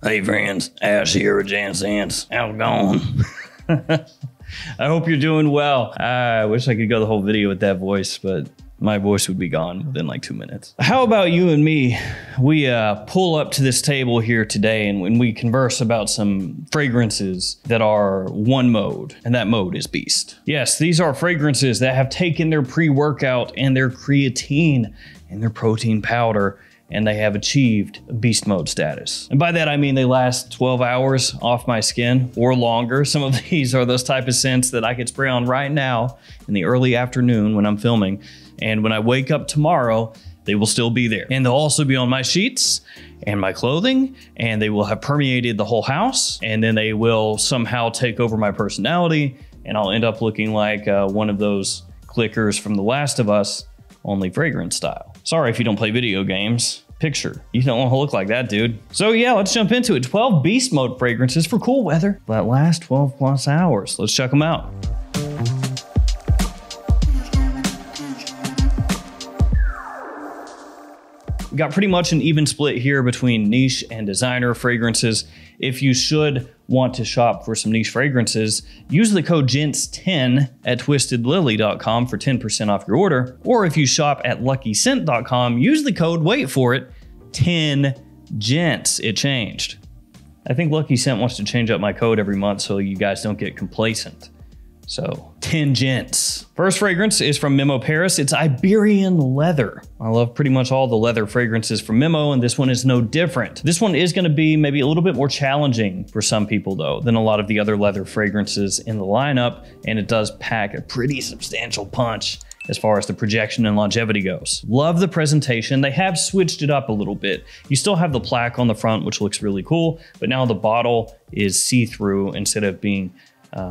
Hey friends, Ash here with Gents. How's it going? I hope you're doing well. I wish I could go the whole video with that voice, but my voice would be gone within like 2 minutes. How about you and me? We pull up to this table here today and we converse about some fragrances that are one mode, and that mode is Beast. Yes, these are fragrances that have taken their pre-workout and their creatine and their protein powder, and they have achieved beast mode status. And by that, I mean they last 12 hours off my skin or longer. Some of these are those type of scents that I could spray on right now in the early afternoon when I'm filming. And when I wake up tomorrow, they will still be there. And they'll also be on my sheets and my clothing, and they will have permeated the whole house. And then they will somehow take over my personality, and I'll end up looking like one of those clickers from The Last of Us, only fragrance style. Sorry if you don't play video games. Picture. You don't want to look like that, dude. So yeah, let's jump into it. 12 beast mode fragrances for cool weather that last 12 plus hours. Let's check them out. We got pretty much an even split here between niche and designer fragrances. If you should want to shop for some niche fragrances, use the code GENTS10 at twistedlily.com for 10% off your order. Or if you shop at luckyscent.com, use the code, wait for it, 10GENTS. It changed. I think Lucky Scent wants to change up my code every month so you guys don't get complacent. So 10 Gents. First fragrance is from Memo Paris. It's Iberian leather. I love pretty much all the leather fragrances from Memo, and this one is no different. This one is gonna be maybe a little bit more challenging for some people though than a lot of the other leather fragrances in the lineup, and it does pack a pretty substantial punch as far as the projection and longevity goes. Love the presentation. They have switched it up a little bit. You still have the plaque on the front, which looks really cool, but now the bottle is see-through instead of being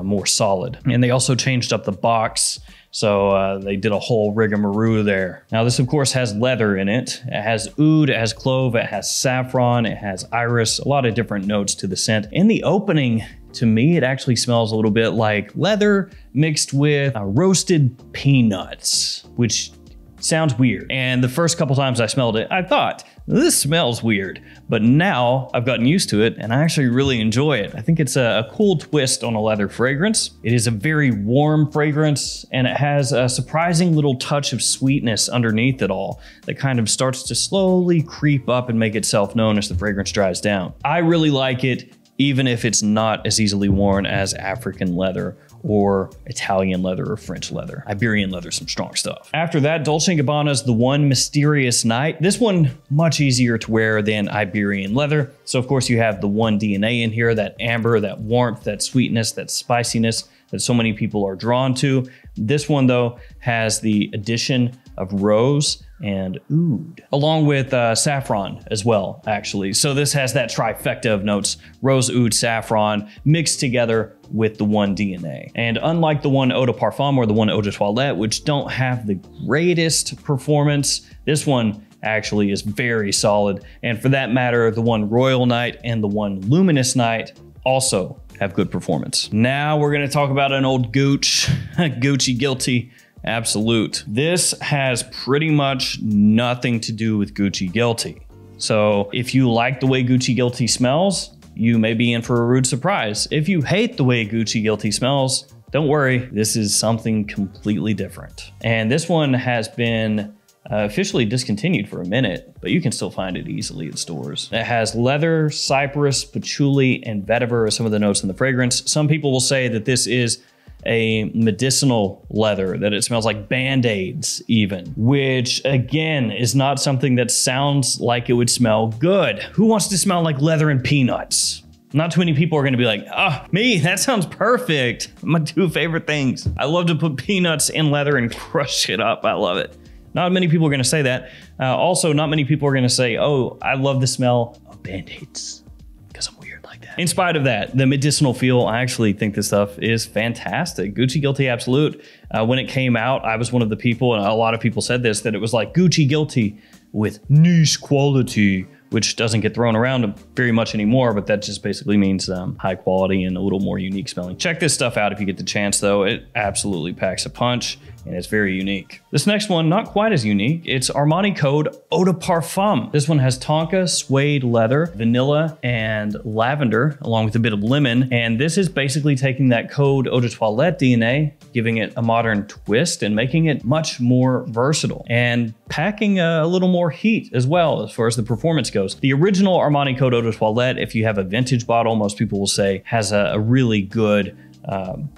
more solid. And they also changed up the box, so they did a whole rigmarole there. Now this of course has leather in it. It has oud, it has clove, it has saffron, it has iris, a lot of different notes to the scent. In the opening, to me, it actually smells a little bit like leather mixed with roasted peanuts, which sounds weird. And the first couple times I smelled it, I thought, this smells weird. But now I've gotten used to it and I actually really enjoy it. I think it's a cool twist on a leather fragrance. It is a very warm fragrance and it has a surprising little touch of sweetness underneath it all that kind of starts to slowly creep up and make itself known as the fragrance dries down. I really like it, even if it's not as easily worn as African leather or Italian leather or French leather. Iberian leather, some strong stuff. After that, Dolce & Gabbana's The One Mysterious Night. This one, much easier to wear than Iberian leather. So of course you have the one DNA in here, that amber, that warmth, that sweetness, that spiciness that so many people are drawn to. This one though has the addition of rose and oud, along with saffron as well, actually. So this has that trifecta of notes, rose, oud, saffron, mixed together with the one DNA. And unlike the one eau de parfum or the one eau de toilette, which don't have the greatest performance, this one actually is very solid. And for that matter, the one Royal Night and the one Luminous Night also have good performance. Now we're gonna talk about an old gooch, Gucci Guilty Absolute. This has pretty much nothing to do with Gucci Guilty. So if you like the way Gucci Guilty smells, you may be in for a rude surprise. If you hate the way Gucci Guilty smells, don't worry, this is something completely different. And this one has been officially discontinued for a minute, but you can still find it easily at stores. It has leather, cypress, patchouli, and vetiver as some of the notes in the fragrance. Some people will say that this is a medicinal leather, that it smells like Band-Aids even, which again is not something that sounds like it would smell good. Who wants to smell like leather and peanuts? Not too many people are gonna be like, oh, me, that sounds perfect. My two favorite things. I love to put peanuts in leather and crush it up. I love it. Not many people are gonna say that. Also, not many people are gonna say, oh, I love the smell of Band-Aids, because I'm weird like that. In spite of that, the medicinal feel, I actually think this stuff is fantastic. Gucci Guilty Absolute, when it came out, I was one of the people, and a lot of people said this, that it was like Gucci Guilty with niche quality, which doesn't get thrown around very much anymore, but that just basically means high quality and a little more unique smelling. Check this stuff out if you get the chance though. It absolutely packs a punch. and it's very unique. This next one, not quite as unique. It's Armani Code Eau de Parfum. This one has tonka, suede leather, vanilla, and lavender, along with a bit of lemon. And this is basically taking that Code Eau de Toilette DNA, giving it a modern twist and making it much more versatile and packing a little more heat as well as far as the performance goes. The original Armani Code Eau de Toilette, if you have a vintage bottle, most people will say has a really good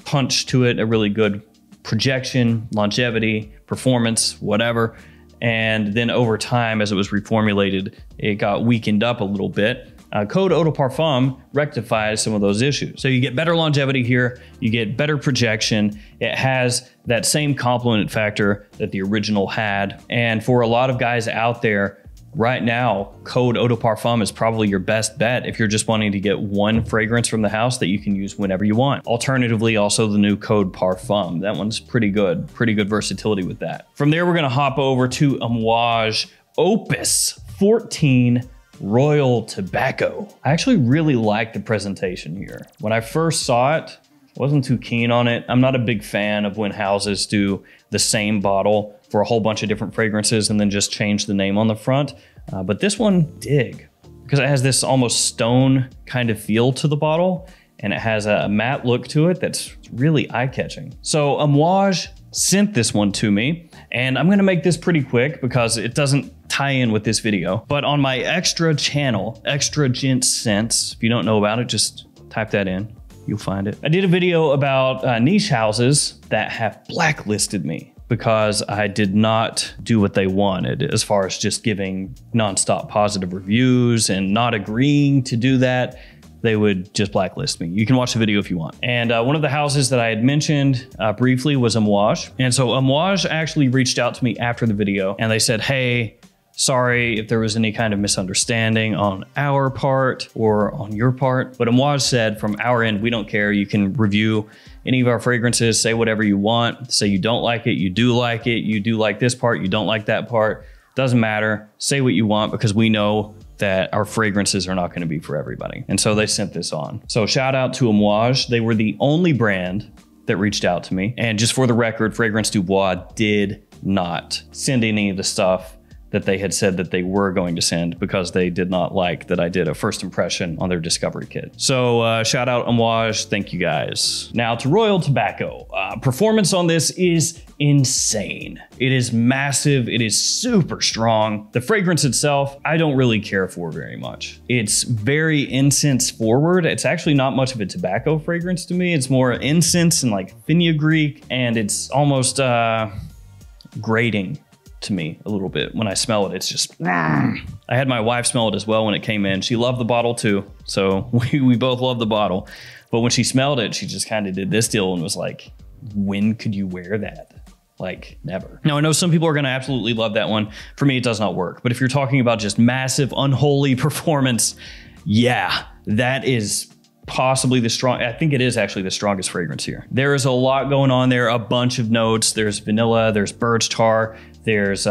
punch to it, a really good projection, longevity, performance, whatever. And then over time, as it was reformulated, it got weakened up a little bit. Code Eau de Parfum rectifies some of those issues. So you get better longevity here, you get better projection. It has that same complement factor that the original had. And for a lot of guys out there, right now, Code Eau de Parfum is probably your best bet if you're just wanting to get one fragrance from the house that you can use whenever you want. Alternatively, also the new Code Parfum. That one's pretty good versatility with that. From there, we're gonna hop over to Amouage Opus 14 Royal Tobacco. I actually really like the presentation here. When I first saw it, I wasn't too keen on it. I'm not a big fan of when houses do the same bottle for a whole bunch of different fragrances and then just change the name on the front. But this one, dig, because it has this almost stone kind of feel to the bottle, and it has a matte look to it that's really eye-catching. So Amouage sent this one to me, and I'm gonna make this pretty quick because it doesn't tie in with this video. But on my extra channel, Extra Gents Scents, if you don't know about it, just type that in. You'll find it. I did a video about niche houses that have blacklisted me because I did not do what they wanted as far as just giving nonstop positive reviews and not agreeing to do that. They would just blacklist me. You can watch the video if you want. And one of the houses that I had mentioned briefly was Amouage. And so Amouage actually reached out to me after the video and they said, hey, sorry if there was any kind of misunderstanding on our part or on your part. But Amouage said from our end, we don't care. You can review any of our fragrances, say whatever you want. Say you don't like it, you do like it, you do like this part, you don't like that part. Doesn't matter. Say what you want because we know that our fragrances are not going to be for everybody. And so they sent this on. So shout out to Amouage. They were the only brand that reached out to me. And just for the record, Fragrance Du Bois did not send any of the stuff that they had said that they were going to send because they did not like that I did a first impression on their discovery kit. So shout out Amouage, thank you guys. Now to Royal Tobacco. Performance on this is insane. It is massive, it is super strong. The fragrance itself, I don't really care for very much. It's very incense forward. It's actually not much of a tobacco fragrance to me. It's more incense and like fenugreek, and it's almost grating to me a little bit. When I smell it, it's just, I had my wife smell it as well when it came in. She loved the bottle too. So we both love the bottle. But when she smelled it, she just kind of did this deal and was like, when could you wear that? Like never. Now I know some people are gonna absolutely love that one. For me, it does not work. But if you're talking about just massive, unholy performance, yeah, that is possibly the strong, I think it is actually the strongest fragrance here. There is a lot going on there, a bunch of notes. There's vanilla, there's birch tar, there's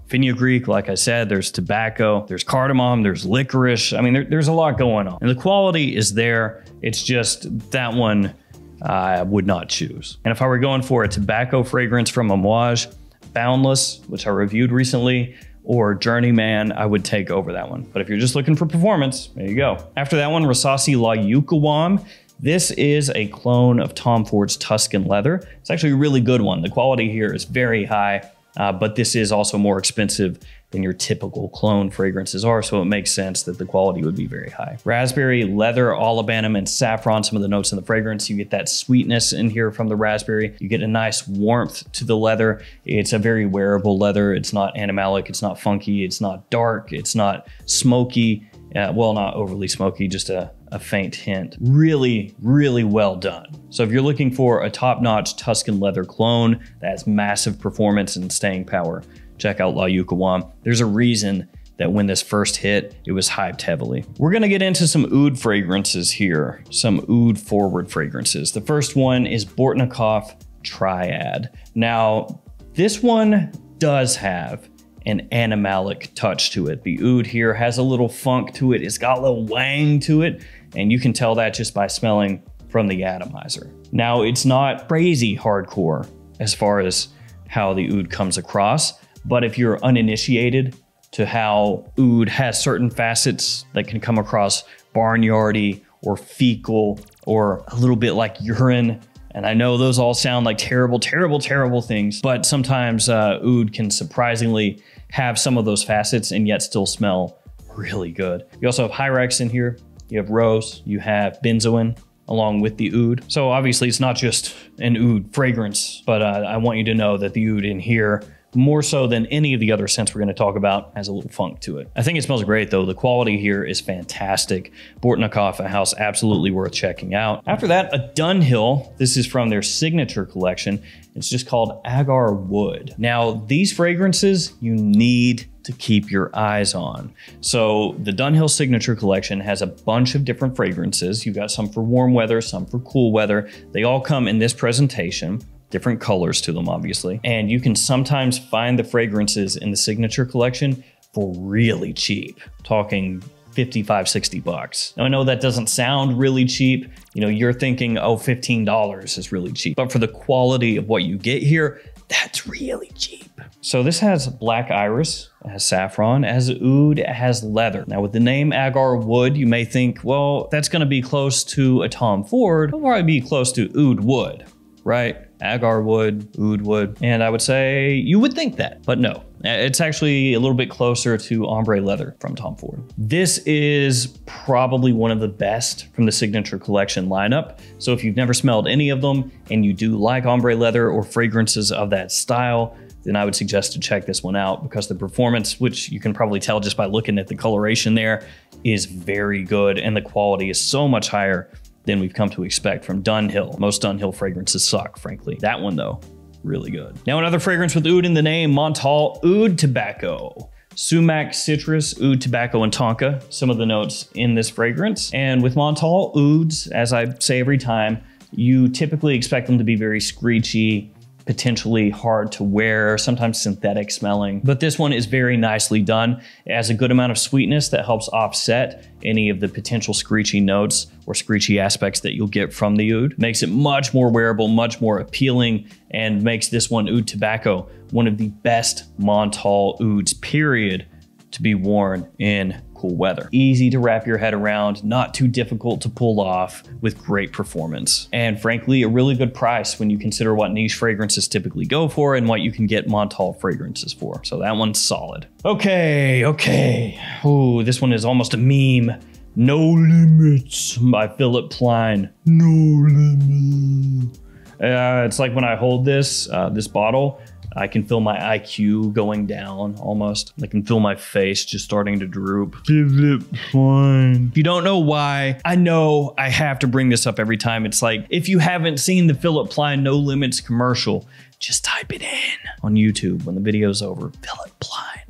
fenugreek, like I said, there's tobacco, there's cardamom, there's licorice. I mean, there's a lot going on. And the quality is there. It's just that one I would not choose. And if I were going for a tobacco fragrance from Amouage, Boundless, which I reviewed recently, or Journeyman, I would take over that one. But if you're just looking for performance, there you go. After that one, Rasasi La Yukawam. This is a clone of Tom Ford's Tuscan Leather. It's actually a really good one. The quality here is very high, but this is also more expensive than your typical clone fragrances are, so it makes sense that the quality would be very high. Raspberry, leather, olibanum, and saffron, some of the notes in the fragrance. You get that sweetness in here from the raspberry. You get a nice warmth to the leather. It's a very wearable leather. It's not animalic, it's not funky, it's not dark, it's not smoky. Well, not overly smoky, just a faint hint. Really, really well done. So if you're looking for a top-notch Tuscan leather clone that has massive performance and staying power, check out La Yukawam. There's a reason that when this first hit, it was hyped heavily. We're gonna get into some oud fragrances here, some oud forward fragrances. The first one is Bortnikov Triad. Now, this one does have an animalic touch to it. The oud here has a little funk to it. It's got a little wang to it, and you can tell that just by smelling from the atomizer. Now, it's not crazy hardcore as far as how the oud comes across. But if you're uninitiated to how oud has certain facets that can come across barnyardy or fecal or a little bit like urine, and I know those all sound like terrible, terrible, terrible things, but sometimes oud can surprisingly have some of those facets and yet still smell really good. You also have Hyrax in here, you have rose, you have benzoin along with the oud. So obviously it's not just an oud fragrance, but I want you to know that the oud in here, more so than any of the other scents we're going to talk about, has a little funk to it. I think it smells great though. The quality here is fantastic. Bortnikov, a house absolutely worth checking out. After that, a Dunhill. This is from their signature collection. It's just called Agar Wood. Now, these fragrances you need to keep your eyes on. So the Dunhill signature collection has a bunch of different fragrances. You've got some for warm weather, some for cool weather. They all come in this presentation. Different colors to them, obviously. And you can sometimes find the fragrances in the signature collection for really cheap, talking 55, 60 bucks. Now I know that doesn't sound really cheap. You know, you're thinking, oh, $15 is really cheap. But for the quality of what you get here, that's really cheap. So this has black iris, it has saffron, it has oud, it has leather. Now with the name Agar Wood, you may think, well, that's gonna be close to a Tom Ford. It'll probably be close to oud wood, right? Agar wood, oud wood. And I would say you would think that, but no. It's actually a little bit closer to ombre leather from Tom Ford. This is probably one of the best from the signature collection lineup. So if you've never smelled any of them and you do like ombre leather or fragrances of that style, then I would suggest to check this one out because the performance, which you can probably tell just by looking at the coloration there, is very good and the quality is so much higher than we've come to expect from Dunhill. Most Dunhill fragrances suck, frankly. That one though, really good. Now another fragrance with oud in the name, Montal Oud Tobacco. Sumac, citrus, oud, tobacco, and tonka, some of the notes in this fragrance. And with Montal Ouds, as I say every time, you typically expect them to be very screechy, potentially hard to wear, sometimes synthetic smelling. But this one is very nicely done. It has a good amount of sweetness that helps offset any of the potential screechy notes or screechy aspects that you'll get from the oud. Makes it much more wearable, much more appealing, and makes this one, Oud Tobacco, one of the best Montal Ouds, period, to be worn in cool weather. Easy to wrap your head around, not too difficult to pull off, with great performance. And frankly, a really good price when you consider what niche fragrances typically go for and what you can get Montal fragrances for. So that one's solid. Okay. Ooh, this one is almost a meme. No Limits by Philip Plein. No Limits. It's like when I hold this bottle, I can feel my IQ going down almost. I can feel my face just starting to droop. Philip Plein. If you don't know why, I know I have to bring this up every time. It's like, if you haven't seen the Philip Plein No Limits commercial, just type it in on YouTube when the video's over. Philip Plein,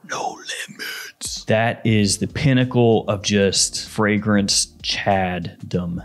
No Limits. That is the pinnacle of just fragrance chaddom.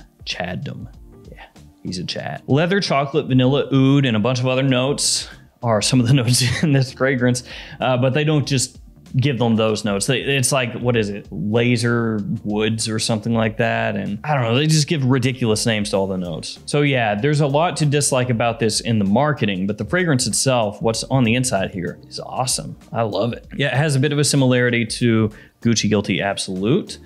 Yeah, he's a Chad. Leather, chocolate, vanilla, oud, and a bunch of other notes are some of the notes in this fragrance, but they don't just give them those notes. It's like, what is it? Laser woods or something like that. And I don't know, they just give ridiculous names to all the notes. So yeah, there's a lot to dislike about this in the marketing, but the fragrance itself, what's on the inside here, is awesome. I love it. Yeah, it has a bit of a similarity to Gucci Guilty Absolute,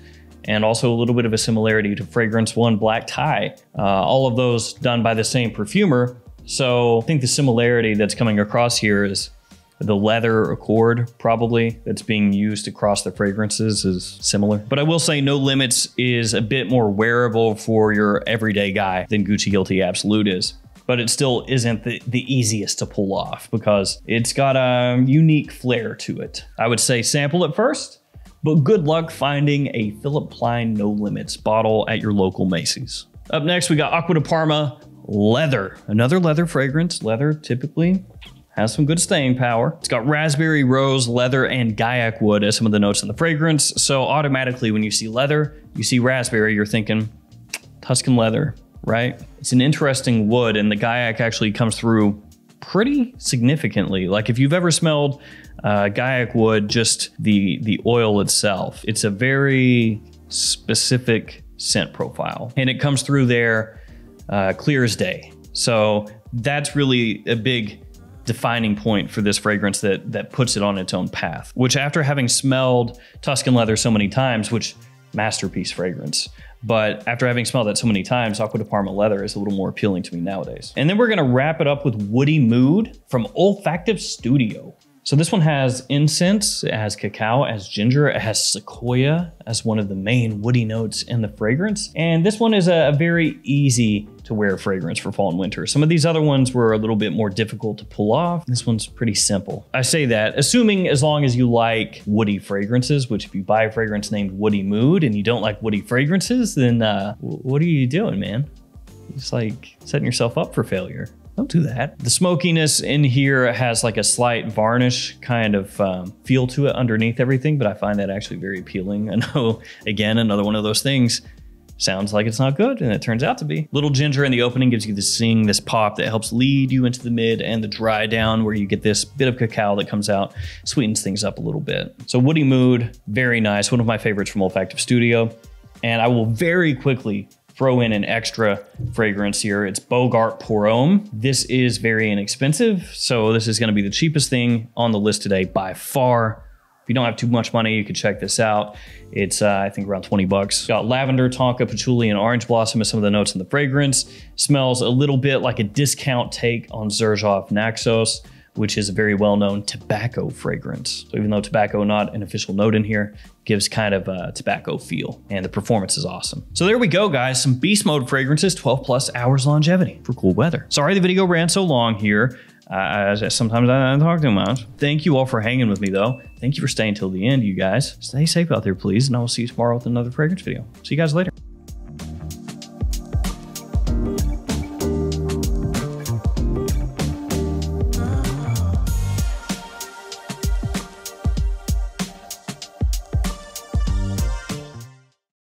and also a little bit of a similarity to Fragrance One Black Tie. All of those done by the same perfumer. So I think the similarity that's coming across here is the leather accord, probably, that's being used across the fragrances is similar. But I will say No Limits is a bit more wearable for your everyday guy than Gucci Guilty Absolute is. But it still isn't the easiest to pull off because it's got a unique flair to it. I would say sample it first, but good luck finding a Philip Plein No Limits bottle at your local Macy's. Up next, we got Acqua de Parma Leather, another leather fragrance. Leather typically has some good staying power. It's got raspberry, rose, leather, and gaiac wood as some of the notes in the fragrance. So automatically when you see leather, you see raspberry, you're thinking Tuscan leather, right? It's an interesting wood, and the gaiac actually comes through pretty significantly. Like if you've ever smelled gaiac wood, just the oil itself, it's a very specific scent profile, and it comes through there clear as day. So that's really a big defining point for this fragrance that puts it on its own path. Which after having smelled Tuscan leather so many times, which masterpiece fragrance, but after having smelled that so many times, Acqua di Parma leather is a little more appealing to me nowadays. And then we're gonna wrap it up with Woody Mood from Olfactive Studio. So this one has incense, it has cacao, it has ginger, it has sequoia as one of the main woody notes in the fragrance. And this one is a very easy to wear fragrance for fall and winter. Some of these other ones were a little bit more difficult to pull off. This one's pretty simple. I say that assuming as long as you like woody fragrances, which if you buy a fragrance named Woody Mood and you don't like woody fragrances, then what are you doing, man? It's like setting yourself up for failure. Don't do that. The smokiness in here has like a slight varnish kind of feel to it underneath everything, but I find that actually very appealing. I know, again, another one of those things sounds like it's not good, and it turns out to be. Little ginger in the opening gives you this zing, this pop that helps lead you into the mid and the dry down where you get this bit of cacao that comes out, sweetens things up a little bit. So Woody Mood, very nice. One of my favorites from Olfactive Studio. And I will very quickly throw in an extra fragrance here. It's Bogart Pom. This is very inexpensive, so this is gonna be the cheapest thing on the list today by far. If you don't have too much money, you can check this out. It's, I think, around 20 bucks. Got lavender, tonka, patchouli, and orange blossom as some of the notes in the fragrance. Smells a little bit like a discount take on Xerjoff Naxos, which is a very well-known tobacco fragrance. So even though tobacco not an official note in here, gives kind of a tobacco feel, and the performance is awesome. So there we go, guys. Some beast mode fragrances, 12 plus hours longevity for cool weather. Sorry the video ran so long here. Sometimes I don't talk too much. Thank you all for hanging with me though. Thank you for staying till the end, you guys. Stay safe out there, please, and I will see you tomorrow with another fragrance video. See you guys later.